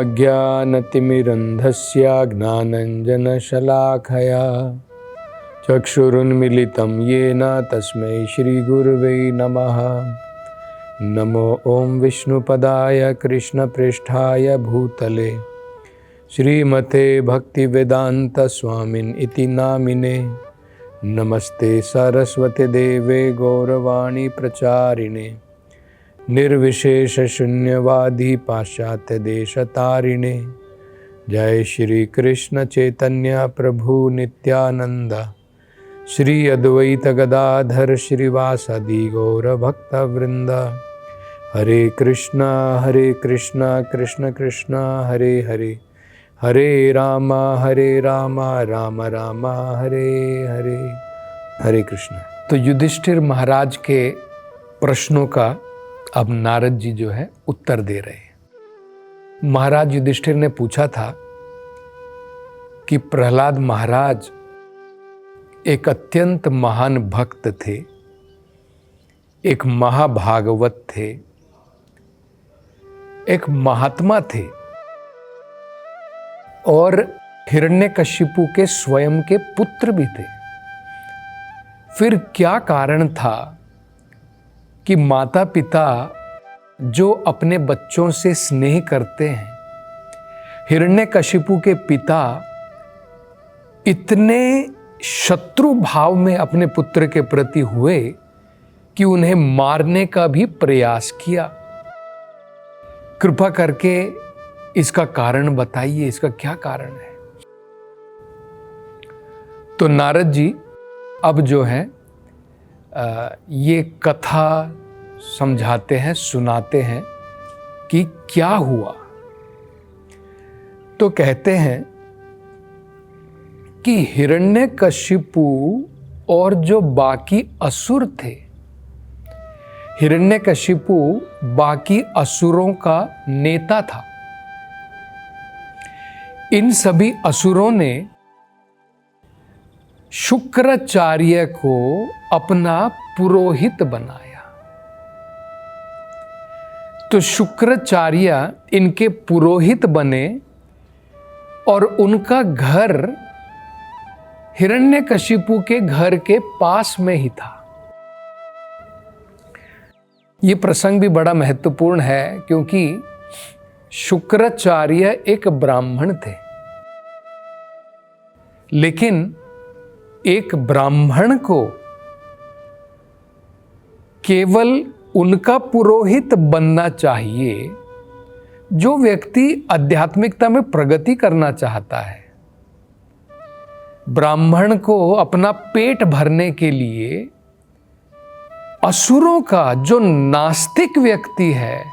ओमज्ञानतिमिरन्धस्य ज्ञानञ्जनशलाखया चक्षुरुन्मिलितं येन तस्मै श्रीगुरुवे नमः। नमो ॐ विष्णुपदाय कृष्णप्रेष्ठाय भूतले श्रीमते भक्तिवेदान्तस्वामिन् इति नामिने। नमस्ते सरस्वती देवे गौरवाणी प्रचारिणे निर्विशेषशून्यवादी पाश्चात्यदेशतारिणे। जय श्री कृष्ण चैतन्य प्रभु नित्यानंद श्री अद्वैत गदाधर श्रीवासादि गौरभक्तवृंद। हरे कृष्णा कृष्ण कृष्ण हरे हरे, हरे राम राम राम हरे हरे। हरे कृष्ण। तो युधिष्ठिर महाराज के प्रश्नों का अब नारद जी जो है उत्तर दे रहे हैं। महाराज युधिष्ठिर ने पूछा था कि प्रहलाद महाराज एक अत्यंत महान भक्त थे, एक महाभागवत थे, एक महात्मा थे और हिरण्यकशिपु के स्वयं के पुत्र भी थे। फिर क्या कारण था कि माता पिता जो अपने बच्चों से स्नेह करते हैं, हिरण्यकशिपु के पिता इतने शत्रु भाव में अपने पुत्र के प्रति हुए कि उन्हें मारने का भी प्रयास किया। कृपा करके इसका कारण बताइए, इसका क्या कारण है। तो नारद जी अब जो है ये कथा समझाते हैं, सुनाते हैं कि क्या हुआ। तो कहते हैं कि हिरण्यकशिपु और जो बाकी असुर थे, हिरण्यकशिपु बाकी असुरों का नेता था। इन सभी असुरों ने शुक्राचार्य को अपना पुरोहित बनाया। तो शुक्राचार्य इनके पुरोहित बने और उनका घर हिरण्यकशिपु के घर के पास में ही था। यह प्रसंग भी बड़ा महत्वपूर्ण है क्योंकि शुक्राचार्य एक ब्राह्मण थे, लेकिन एक ब्राह्मण को केवल उनका पुरोहित बनना चाहिए जो व्यक्ति आध्यात्मिकता में प्रगति करना चाहता है। ब्राह्मण को अपना पेट भरने के लिए असुरों का जो नास्तिक व्यक्ति है,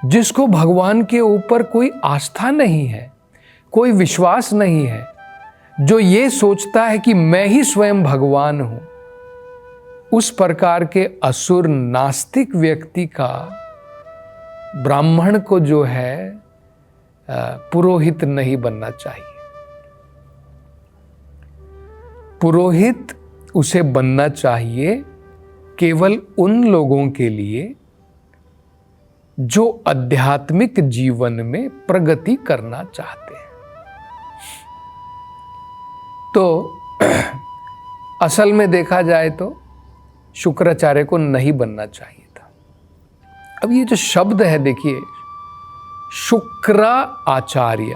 जिसको भगवान के ऊपर कोई आस्था नहीं है, कोई विश्वास नहीं है, जो ये सोचता है कि मैं ही स्वयं भगवान हूं, उस प्रकार के असुर नास्तिक व्यक्ति का ब्राह्मण को जो है पुरोहित नहीं बनना चाहिए। पुरोहित उसे बनना चाहिए केवल उन लोगों के लिए जो आध्यात्मिक जीवन में प्रगति करना चाहते हैं। तो असल में देखा जाए तो शुक्राचार्य को नहीं बनना चाहिए था। अब ये जो शब्द है देखिए, शुक्रा आचार्य,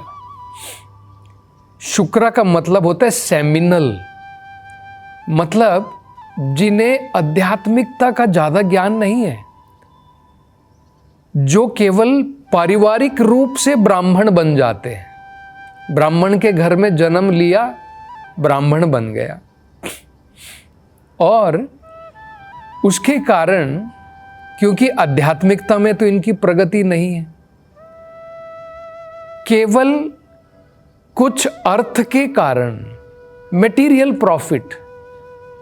शुक्रा का मतलब होता है सेमिनल, मतलब जिन्हें आध्यात्मिकता का ज्यादा ज्ञान नहीं है, जो केवल पारिवारिक रूप से ब्राह्मण बन जाते हैं। ब्राह्मण के घर में जन्म लिया, ब्राह्मण बन गया, और उसके कारण क्योंकि आध्यात्मिकता में तो इनकी प्रगति नहीं है, केवल कुछ अर्थ के कारण, मटेरियल प्रॉफिट,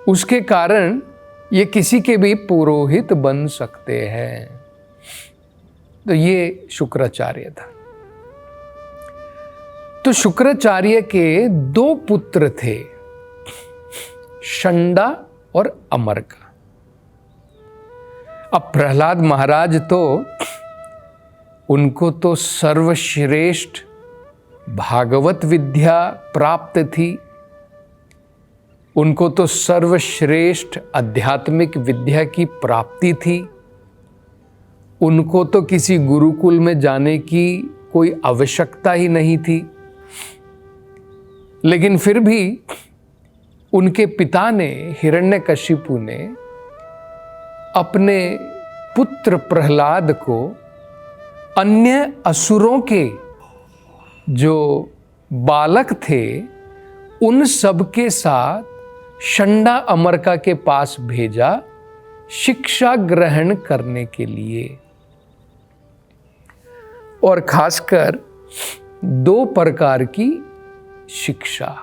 उसके कारण ये किसी के भी पुरोहित बन सकते हैं। तो ये शुक्राचार्य था। तो शुक्राचार्य के दो पुत्र थे, शंडा और अमरका। अब प्रहलाद महाराज तो उनको तो सर्वश्रेष्ठ भागवत विद्या प्राप्त थी, उनको तो सर्वश्रेष्ठ आध्यात्मिक विद्या की प्राप्ति थी, उनको तो किसी गुरुकुल में जाने की कोई आवश्यकता ही नहीं थी। लेकिन फिर भी उनके पिता ने, हिरण्यकशिपु ने, अपने पुत्र प्रहलाद को अन्य असुरों के जो बालक थे उन सब के साथ षंडा अमरका के पास भेजा शिक्षा ग्रहण करने के लिए। और खासकर 2 प्रकार की शिक्षा।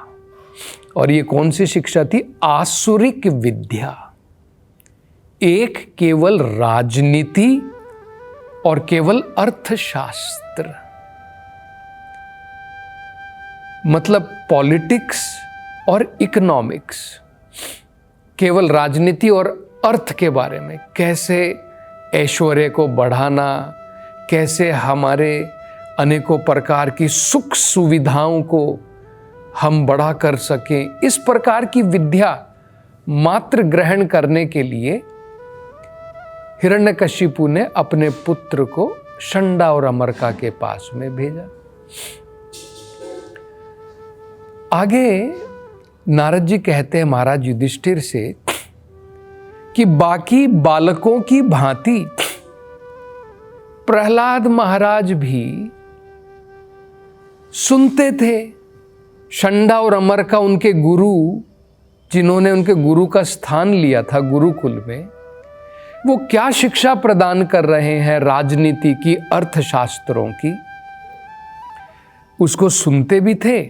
और ये कौन सी शिक्षा थी? आसुरिक विद्या। एक केवल राजनीति और केवल अर्थशास्त्र, मतलब पॉलिटिक्स और इकोनॉमिक्स, केवल राजनीति और अर्थ के बारे में, कैसे ऐश्वर्य को बढ़ाना, कैसे हमारे अनेकों प्रकार की सुख सुविधाओं को हम बढ़ा कर सकें, इस प्रकार की विद्या मात्र ग्रहण करने के लिए हिरण्यकशिपु ने अपने पुत्र को षंडा और अमरका के पास में भेजा। आगे नारद जी कहते हैं महाराज युधिष्ठिर से कि बाकी बालकों की भांति प्रहलाद महाराज भी सुनते थे। षंडा और अमरका उनके गुरु, जिन्होंने उनके गुरु का स्थान लिया था गुरुकुल में, वो क्या शिक्षा प्रदान कर रहे हैं राजनीति की, अर्थशास्त्रों की, उसको सुनते भी थे।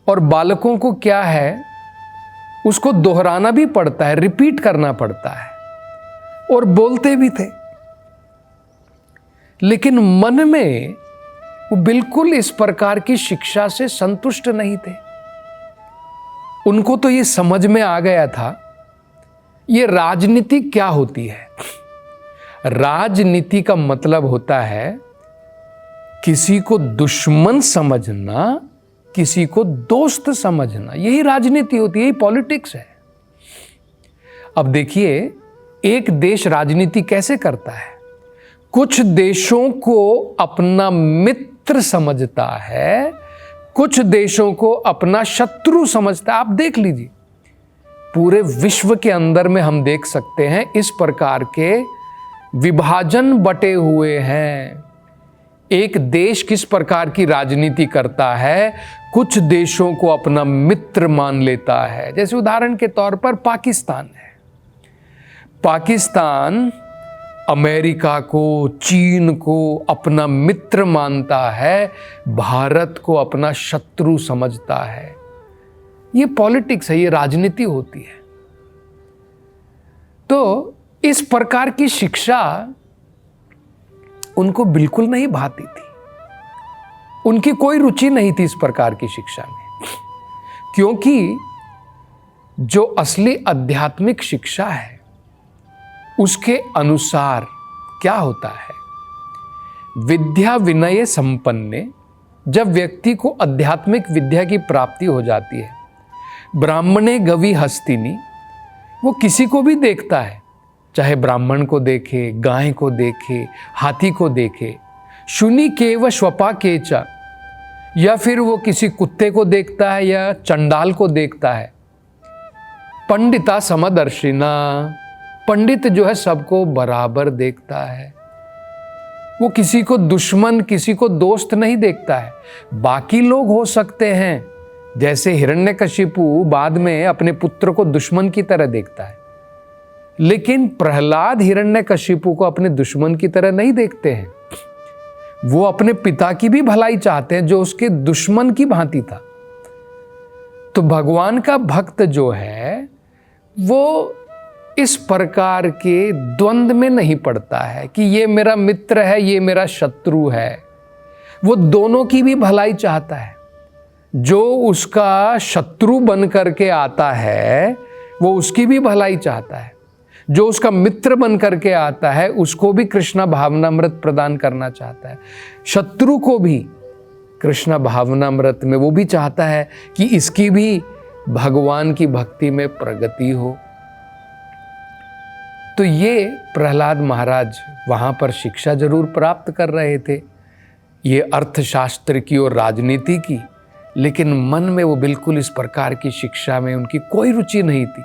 और बालकों को क्या है, उसको दोहराना भी पड़ता है, रिपीट करना पड़ता है, और बोलते भी थे। लेकिन मन में वो बिल्कुल इस प्रकार की शिक्षा से संतुष्ट नहीं थे। उनको तो ये समझ में आ गया था ये राजनीति क्या होती है। राजनीति का मतलब होता है किसी को दुश्मन समझना, किसी को दोस्त समझना, यही राजनीति होती है, यही पॉलिटिक्स है। अब देखिए, एक देश राजनीति कैसे करता है। कुछ देशों को अपना मित्र समझता है, कुछ देशों को अपना शत्रु समझता है। आप देख लीजिए, पूरे विश्व के अंदर में हम देख सकते हैं इस प्रकार के विभाजन बटे हुए हैं। एक देश किस प्रकार की राजनीति करता है, कुछ देशों को अपना मित्र मान लेता है। जैसे उदाहरण के तौर पर पाकिस्तान है। पाकिस्तान अमेरिका को, चीन को अपना मित्र मानता है, भारत को अपना शत्रु समझता है। ये पॉलिटिक्स है, ये राजनीति होती है। तो इस प्रकार की शिक्षा उनको बिल्कुल नहीं भाती थी, उनकी कोई रुचि नहीं थी इस प्रकार की शिक्षा में। क्योंकि जो असली आध्यात्मिक शिक्षा है उसके अनुसार क्या होता है, विद्या विनय संपन्ने, जब व्यक्ति को आध्यात्मिक विद्या की प्राप्ति हो जाती है, ब्राह्मणे गवि हस्तिनी, वो किसी को भी देखता है, चाहे ब्राह्मण को देखे, गाय को देखे, हाथी को देखे, शुनि के व स्वपा केचा, या फिर वो किसी कुत्ते को देखता है या चंडाल को देखता है। पंडिता समदर्शिना, पंडित जो है सबको बराबर देखता है। वो किसी को दुश्मन, किसी को दोस्त नहीं देखता है। बाकी लोग हो सकते हैं, जैसे हिरण्यकशिपु बाद में अपने पुत्र को दुश्मन की तरह देखता है, लेकिन प्रहलाद हिरण्यकशिपु को अपने दुश्मन की तरह नहीं देखते हैं। वो अपने पिता की भी भलाई चाहते हैं, जो उसके दुश्मन की भांति था। तो भगवान का भक्त जो है वो इस प्रकार के द्वंद्व में नहीं पड़ता है कि ये मेरा मित्र है, ये मेरा शत्रु है। वो दोनों की भी भलाई चाहता है। जो उसका शत्रु बन करके आता है वो उसकी भी भलाई चाहता है। जो उसका मित्र बन करके आता है उसको भी कृष्णा भावनामृत प्रदान करना चाहता है। शत्रु को भी कृष्णा भावनामृत में वो भी चाहता है कि इसकी भी भगवान की भक्ति में प्रगति हो। तो ये प्रहलाद महाराज वहां पर शिक्षा जरूर प्राप्त कर रहे थे, ये अर्थशास्त्र की और राजनीति की, लेकिन मन में वो बिल्कुल इस प्रकार की शिक्षा में उनकी कोई रुचि नहीं थी,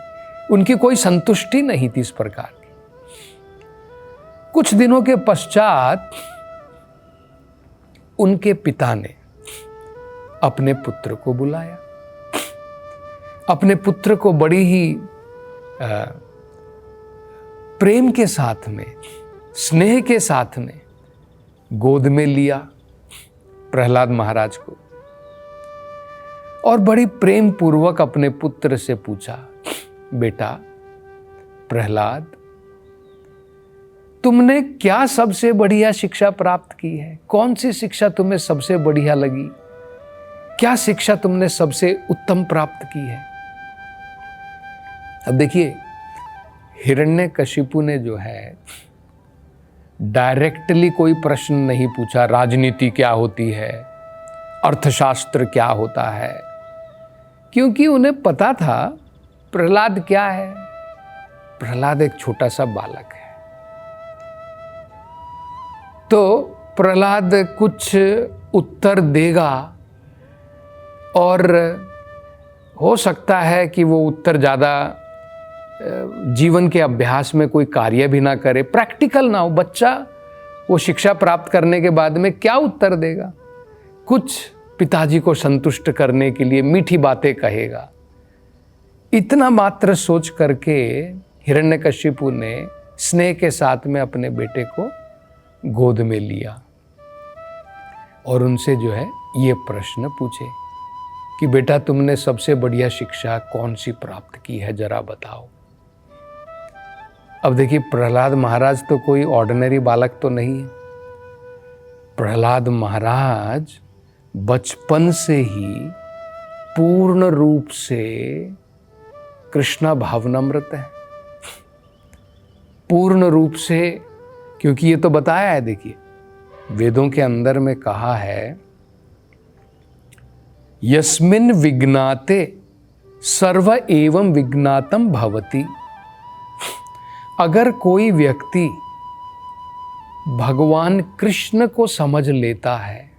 उनकी कोई संतुष्टि नहीं थी इस प्रकार की। कुछ दिनों के पश्चात उनके पिता ने अपने पुत्र को बुलाया। अपने पुत्र को बड़ी ही प्रेम के साथ में, स्नेह के साथ में गोद में लिया प्रहलाद महाराज को, और बड़ी प्रेम पूर्वक अपने पुत्र से पूछा, बेटा प्रहलाद, तुमने क्या सबसे बढ़िया शिक्षा प्राप्त की है? कौन सी शिक्षा तुम्हें सबसे बढ़िया लगी? क्या शिक्षा तुमने सबसे उत्तम प्राप्त की है? अब देखिए, हिरण्यकशिपु ने जो है डायरेक्टली कोई प्रश्न नहीं पूछा, राजनीति क्या होती है, अर्थशास्त्र क्या होता है, क्योंकि उन्हें पता था प्रहलाद क्या है। प्रहलाद एक छोटा सा बालक है। तो प्रहलाद कुछ उत्तर देगा और हो सकता है कि वो उत्तर ज़्यादा जीवन के अभ्यास में कोई कार्य भी ना करे, प्रैक्टिकल ना हो। बच्चा वो शिक्षा प्राप्त करने के बाद में क्या उत्तर देगा? कुछ पिताजी को संतुष्ट करने के लिए मीठी बातें कहेगा। इतना मात्र सोच करके हिरण्यकशिपु ने स्नेह के साथ में अपने बेटे को गोद में लिया और उनसे जो है ये प्रश्न पूछे कि बेटा तुमने सबसे बढ़िया शिक्षा कौन सी प्राप्त की है, जरा बताओ। अब देखिए, प्रहलाद महाराज तो कोई ऑर्डिनरी बालक तो नहीं है। प्रहलाद महाराज बचपन से ही पूर्ण रूप से कृष्णा भावनामृत है, पूर्ण रूप से। क्योंकि ये तो बताया है, देखिए वेदों के अंदर में कहा है, यस्मिन् विज्ञाते सर्व एवं विज्ञातम भवति। अगर कोई व्यक्ति भगवान कृष्ण को समझ लेता है,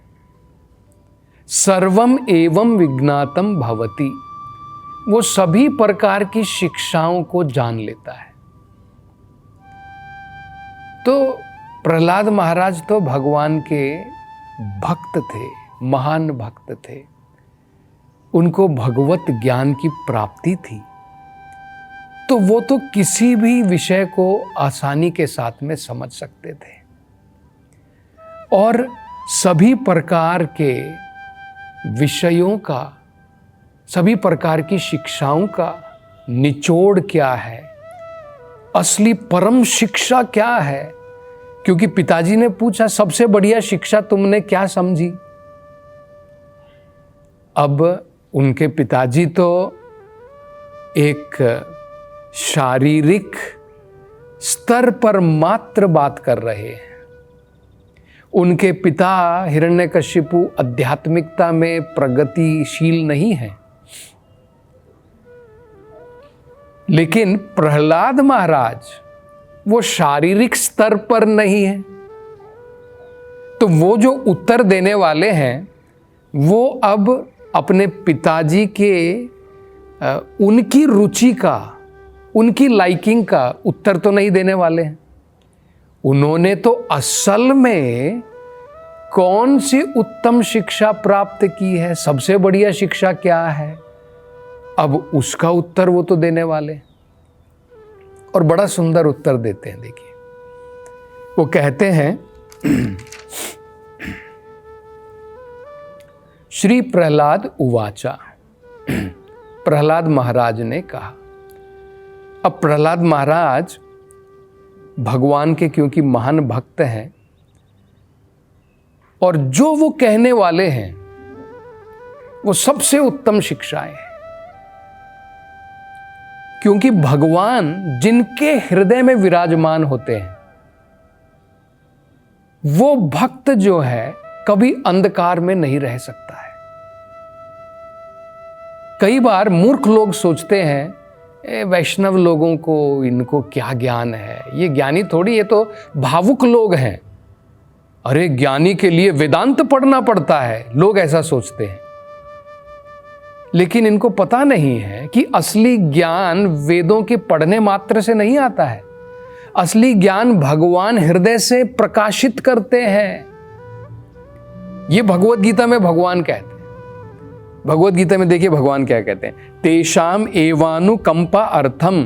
सर्वम एवं विज्ञातम भवति, वो सभी प्रकार की शिक्षाओं को जान लेता है। तो प्रहलाद महाराज तो भगवान के भक्त थे, महान भक्त थे, उनको भगवत ज्ञान की प्राप्ति थी। तो वो तो किसी भी विषय को आसानी के साथ में समझ सकते थे और सभी प्रकार के विषयों का, सभी प्रकार की शिक्षाओं का निचोड़ क्या है, असली परम शिक्षा क्या है। क्योंकि पिताजी ने पूछा, सबसे बढ़िया शिक्षा तुमने क्या समझी? अब उनके पिताजी तो एक शारीरिक स्तर पर मात्र बात कर रहे हैं। उनके पिता हिरण्यकशिपु आध्यात्मिकता में प्रगतिशील नहीं है, लेकिन प्रहलाद महाराज वो शारीरिक स्तर पर नहीं है। तो वो जो उत्तर देने वाले हैं वो अब अपने पिताजी के उनकी रुचि का, उनकी लाइकिंग का उत्तर तो नहीं देने वाले हैं। उन्होंने तो असल में कौन सी उत्तम शिक्षा प्राप्त की है, सबसे बढ़िया शिक्षा क्या है, अब उसका उत्तर वो तो देने वाले। और बड़ा सुंदर उत्तर देते हैं। देखिए वो कहते हैं, श्री प्रहलाद उवाचा, प्रहलाद महाराज ने कहा। अब प्रहलाद महाराज भगवान के क्योंकि महान भक्त हैं और जो वो कहने वाले हैं वो सबसे उत्तम शिक्षाएं हैं। क्योंकि भगवान जिनके हृदय में विराजमान होते हैं, वो भक्त जो है कभी अंधकार में नहीं रह सकता है। कई बार मूर्ख लोग सोचते हैं वैष्णव लोगों को इनको क्या ज्ञान है, ये ज्ञानी थोड़ी, ये तो भावुक लोग हैं। अरे ज्ञानी के लिए वेदांत पढ़ना पड़ता है, लोग ऐसा सोचते हैं। लेकिन इनको पता नहीं है कि असली ज्ञान वेदों के पढ़ने मात्र से नहीं आता है। असली ज्ञान भगवान हृदय से प्रकाशित करते हैं। ये भगवत गीता में भगवान कहते हैं। भगवत गीता में देखिए भगवान क्या कहते हैं, तेषाम एवानुकंपा अर्थम।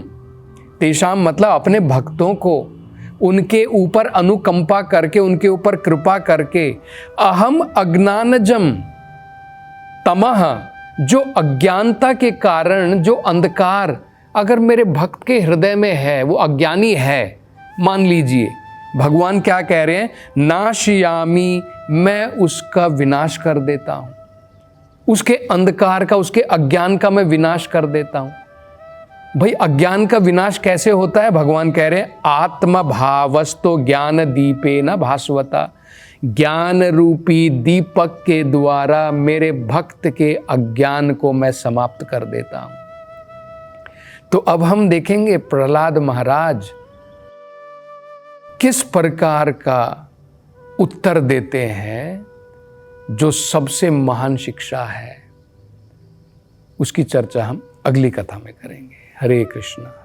तेषाम मतलब अपने भक्तों को उनके ऊपर अनुकंपा करके, उनके ऊपर कृपा करके, अहम अज्ञानजम तमह, जो अज्ञानता के कारण जो अंधकार अगर मेरे भक्त के हृदय में है, वो अज्ञानी है, मान लीजिए, भगवान क्या कह रहे हैं, नाशयामी, मैं उसका विनाश कर देता हूं, उसके अंधकार का, उसके अज्ञान का मैं विनाश कर देता हूं। भाई अज्ञान का विनाश कैसे होता है? भगवान कह रहे हैं, आत्म भावस्तो ज्ञान दीपे न भास्वता, ज्ञान रूपी दीपक के द्वारा मेरे भक्त के अज्ञान को मैं समाप्त कर देता हूं। तो अब हम देखेंगे प्रहलाद महाराज किस प्रकार का उत्तर देते हैं, जो सबसे महान शिक्षा है। उसकी चर्चा हम अगली कथा में करेंगे। हरे कृष्णा।